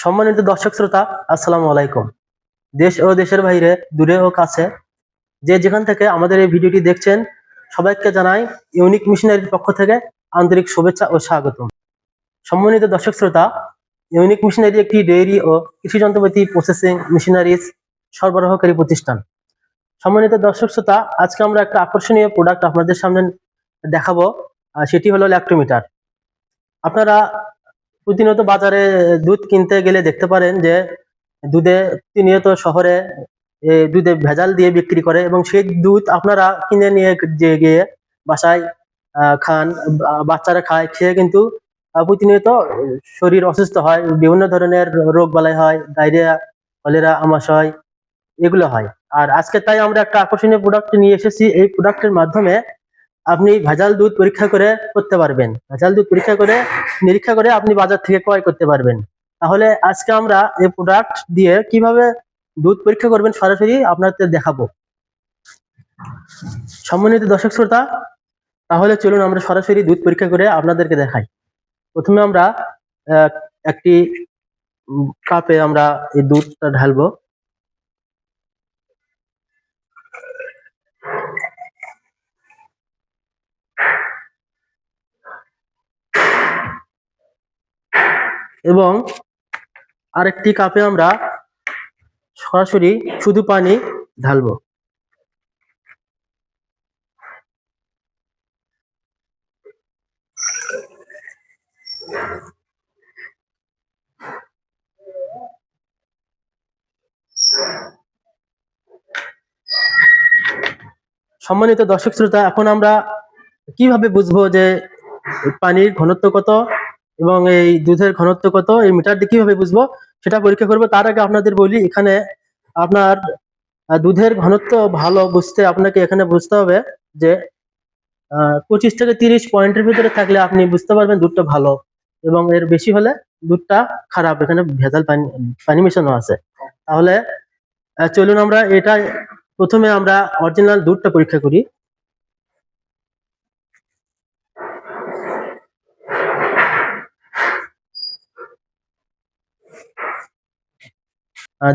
সম্মানিত দর্শক শ্রোতা, আসসালামু আলাইকুম। দেশ ও দেশের বাইরে, দূরে ও কাছে, যে যেখান থেকে আমাদের এই ভিডিওটি দেখছেন, সবাইকে জানাই ইউনিক মিশনারির পক্ষ থেকে আন্তরিক শুভেচ্ছা ও স্বাগতম। সম্মানিত দর্শক শ্রোতা, ইউনিক মিশনারি একটি ডেইরি ও কৃষি যন্ত্রপাতি প্রসেসিং মেশিনারিজ সরবরাহকারী প্রতিষ্ঠান। সম্মানিত দর্শক শ্রোতা, আজকে আমরা একটা আকর্ষণীয় প্রোডাক্ট আপনাদের সামনে দেখাবো, সেটি হলো ল্যাক্টোমিটার। আপনারা প্রতিনিয়ত বাজারে দুধ কিনতে গেলে দেখতে পারেন যে দুধে প্রতিনিয়ত শহরে দুধে ভেজাল দিয়ে বিক্রি করে, এবং সেই দুধ আপনারা কিনে নিয়ে গিয়ে বাসায় খান, বাচ্চারা খায়, খেয়ে কিন্তু প্রতিনিয়ত শরীর অসুস্থ হয়, বিভিন্ন ধরনের রোগ বালাই হয়, ডায়রিয়া, কলেরা, আমাশয়, এগুলো হয়। আর আজকে তাই আমরা একটা আকর্ষণীয় প্রোডাক্ট নিয়ে এসেছি। এই প্রোডাক্টের মাধ্যমে আপনি ভেজাল দুধ পরীক্ষা করে করতে পারবেন, ভেজাল দুধ পরীক্ষা করে নিরীক্ষা করে আপনি বাজার থেকে ক্রয় করতে পারবেন। তাহলে আজকে আমরা এই প্রোডাক্ট দিয়ে কিভাবে দুধ পরীক্ষা করবেন সরাসরি আপনাদের দেখাবো। সম্মানিত দর্শক শ্রোতা, তাহলে চলুন আমরা সরাসরি দুধ পরীক্ষা করে আপনাদেরকে দেখাই। প্রথমে আমরা একটি কাপে আমরা এই দুধটা ঢালবো। এবং আরেকটি কাপে আমরা সরাসরি শুধু পানি ঢালবো। সম্মানিত দর্শক শ্রোতা, এখন আমরা কিভাবে বুঝবো যে পানির ঘনত্ব কত এবং এই দুধের ঘনত্ব কত, এই মিটার দিয়ে কিভাবে বুঝবো সেটা পরীক্ষা করবো। তার আগে আপনাদের বলি, এখানে আপনার দুধের ঘনত্ব ভালো বুঝতে আপনাকে এখানে বুঝতে হবে যে 25 থেকে 30 পয়েন্টের ভিতরে থাকলে আপনি বুঝতে পারবেন দুধটা ভালো, এবং এর বেশি হলে দুধটা খারাপ, এখানে ভেজাল পানি মেশানো আছে। তাহলে চলুন আমরা এটা প্রথমে আমরা অরিজিনাল দুধটা পরীক্ষা করি।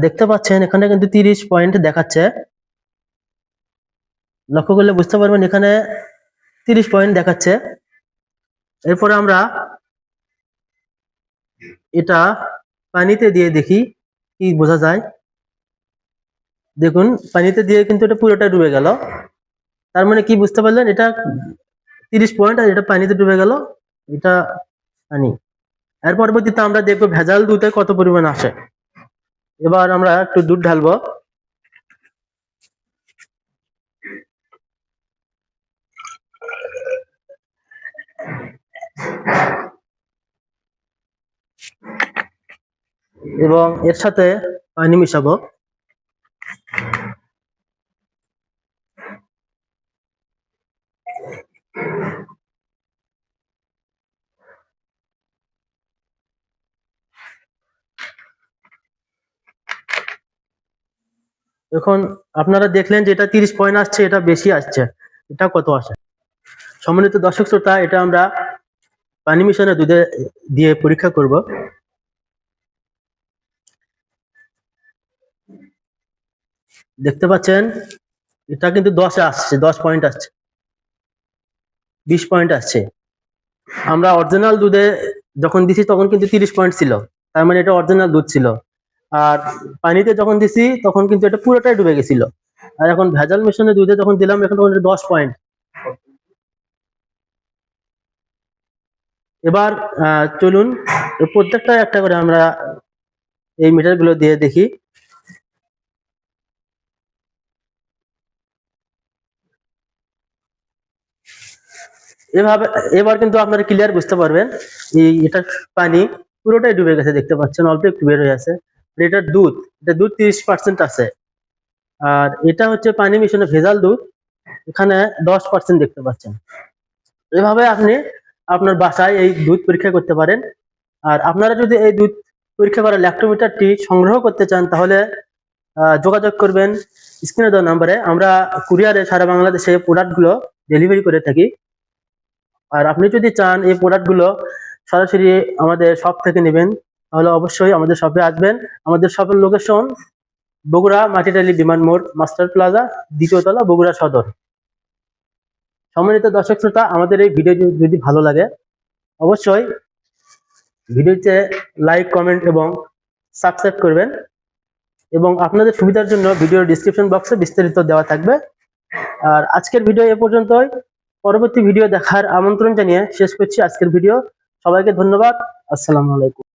দেখতে পাচ্ছেন এখানে কিন্তু 30 পয়েন্ট দেখাচ্ছে। লক্ষ্য করলে বুঝতে পারবেন এখানে 30 পয়েন্ট দেখাচ্ছে। এরপরে আমরা এটা পানিতে দিয়ে দেখি কি বোঝা যায়। দেখুন, পানিতে দিয়ে কিন্তু এটা পুরোটা ডুবে গেল। তার মানে কি বুঝতে পারলেন, এটা 30 পয়েন্ট আর এটা পানিতে ডুবে গেল, এটা পানি। এর পরবর্তীতে আমরা দেখবো ভেজাল দুধে কত পরিমাণ আসে। এবার আমরা একটু দুধ ঢালবো। এবং এর সাথে পানি মিশাবো। এখন আপনারা দেখলেন যে এটা 30 পয়েন্ট আসছে, এটা বেশি আসছে, এটা কত আসে। সম্মানিত দর্শক শ্রোতা, এটা আমরা পানি মিশানো দুধে দিয়ে পরীক্ষা করব। দেখতে পাচ্ছেন এটা কিন্তু 10 আসছে, 10 পয়েন্ট আসছে, 20 পয়েন্ট আসছে। আমরা অরিজিনাল দুধে যখন দিছি তখন কিন্তু 30 পয়েন্ট ছিল, তার মানে এটা অরিজিনাল দুধ ছিল। আর পানিতে যখন দিছি তখন কিন্তু এটা পুরোটাই ডুবে গেছিল। আর এখন ভেজাল মেশানো দুধে যখন দিলাম এখন তখন 10 পয়েন্ট। এবার চলুন প্রত্যেকটা একটা করে আমরা এই মিটার গুলো দিয়ে দেখি। এভাবে এবার কিন্তু আপনারা ক্লিয়ার বুঝতে পারবেন এটা পানি পুরোটাই ডুবে গেছে, দেখতে পাচ্ছেন অল্প একটু বের হয়ে আছে। এটা দুধ, এটা দুধ 30% আছে। আর এটা হচ্ছে পানি মিশানো ভেজাল দুধ, এখানে 10% দেখতে পাচ্ছেন। এভাবে আপনি আপনার বাসায় এই দুধ পরীক্ষা করতে পারেন। আর আপনারা যদি এই দুধ পরীক্ষা করা ল্যাক্টোমিটারটি সংগ্রহ করতে চান তাহলে যোগাযোগ করবেন স্ক্রিনে দেওয়া নাম্বারে। আমরা কুরিয়ারে সারা বাংলাদেশে প্রোডাক্টগুলো ডেলিভারি করে থাকি। আর আপনি যদি চান এই প্রোডাক্টগুলো সরাসরি আমাদের শপ থেকে নেবেন তাহলে অবশ্যই আমাদের শপে আসবেন। আমাদের শপের লোকেশন বগুড়া মাটিটালি বিমান মোড়, মাস্টার প্লাজা, 2য় তলা, বগুড়া সদর। সম্মানিত দর্শক শ্রোতা, আমাদের এই ভিডিও যদি ভালো লাগে অবশ্যই ভিডিওতে লাইক, কমেন্ট এবং সাবস্ক্রাইব করবেন, এবং আপনাদের সুবিধার জন্য ভিডিওর ডিসক্রিপশন বক্সে বিস্তারিত দেওয়া থাকবে। আর আজকের ভিডিও এ পর্যন্তই। পরবর্তী ভিডিও দেখার আমন্ত্রণ জানিয়ে শেষ করছি আজকের ভিডিও। সবাইকে ধন্যবাদ। আসসালামু আলাইকুম।